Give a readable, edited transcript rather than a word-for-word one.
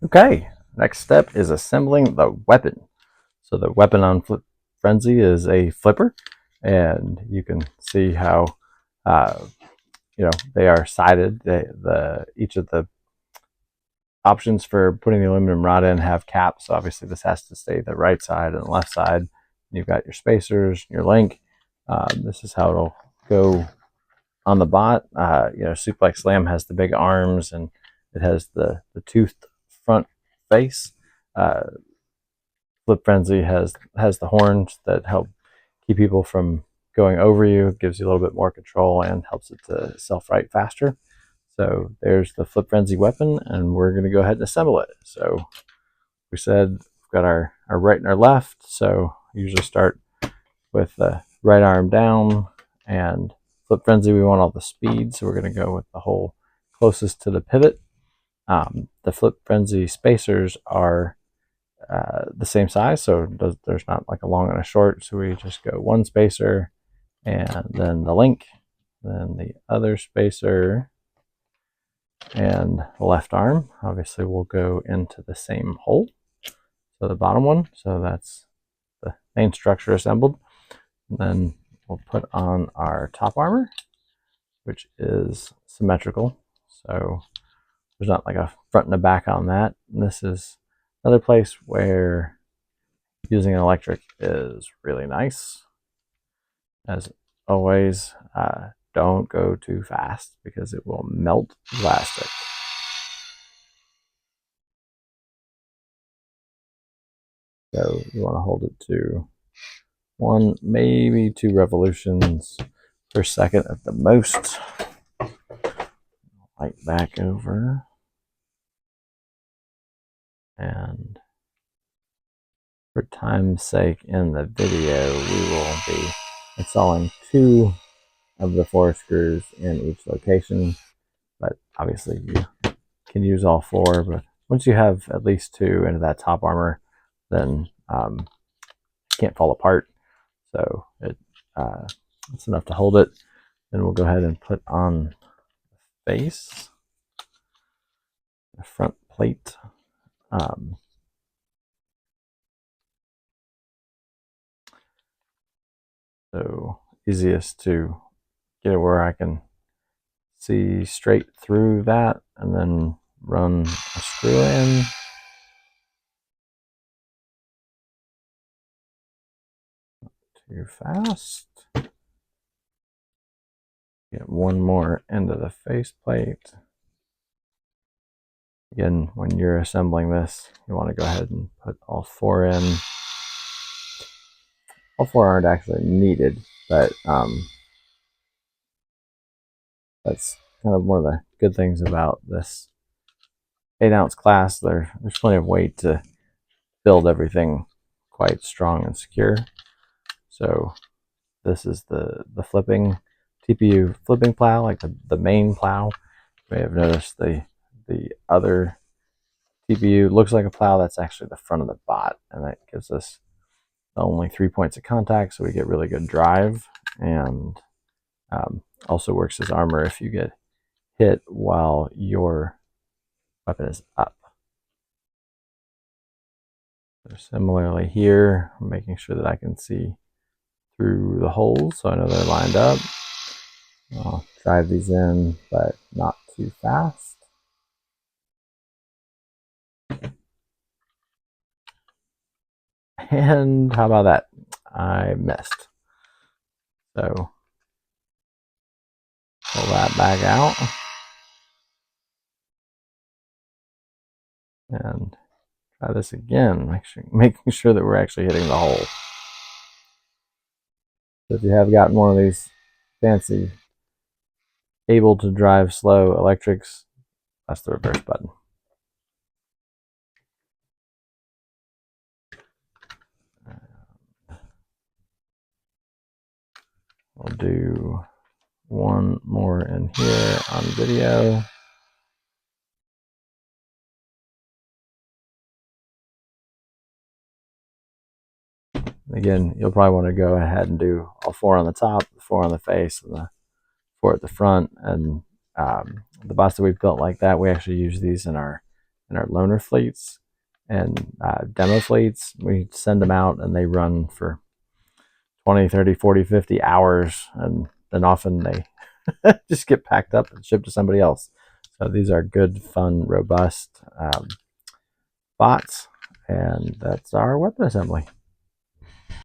Okay, next step is assembling the weapon. So the weapon on FlipFrenzy is a flipper, and you can see how uh, they are sided. Each of the options for putting the aluminum rod in have caps. So obviously this has to stay the right side and the left side. You've got your spacers, your link. This is how it'll go on the bot. Suplex Slam has the big arms and it has the toothed front face. Uh, FlipFrenzy has the horns that help keep people from going over you. It gives you a little bit more control and helps it to self-right faster. So there's the FlipFrenzy weapon, and we're going to go ahead and assemble it. So we said we've got our right and our left. So I usually start with the right arm down, and FlipFrenzy, we want all the speed. So we're going to go with the hole closest to the pivot. The FlipFrenzy spacers are the same size, so there's not like a long and a short. So we just go one spacer, and then the link, then the other spacer, and the left arm obviously will go into the same hole, so the bottom one. So that's the main structure assembled. And then we'll put on our top armor, which is symmetrical, so there's not like a front and a back on that. And this is another place where using an electric is really nice. As always, don't go too fast because it will melt plastic. So you want to hold it to 1, maybe 2 revolutions per second at the most. Light back over. And for time's sake in the video, we will be installing 2 of the 4 screws in each location. But obviously you can use all 4, but once you have at least 2 into that top armor, then it can't fall apart. So it's enough to hold it. Then we'll go ahead and put on the face, the front plate. So easiest to get it where I can see straight through that and then run a screw in. Too fast. Get one more into the faceplate. Again, when you're assembling this, you want to go ahead and put all 4 in. All 4 aren't actually needed, but that's kind of one of the good things about this 8-ounce class. There's plenty of weight to build everything quite strong and secure. So this is the flipping TPU flipping plow, like the main plow. You may have noticed the other TPU looks like a plow. That's actually the front of the bot, and that gives us only 3 points of contact, so we get really good drive, and also works as armor if you get hit while your weapon is up. So similarly here, I'm making sure that I can see through the holes so I know they're lined up. I'll drive these in, but not too fast. And how about that? I missed. So pull that back out. And try this again, making sure that we're actually hitting the hole. So if you have gotten one of these fancy able to drive slow electrics, that's the reverse button. We'll do one more in here on video. Again, you'll probably want to go ahead and do all 4 on the top, the 4 on the face, and the 4 at the front. And the bots that we've built like that, we actually use these in our in our loaner fleets and demo fleets. We send them out and they run for 20, 30, 40, 50 hours, and then often they just get packed up and shipped to somebody else. So these are good, fun, robust bots, and that's our weapon assembly.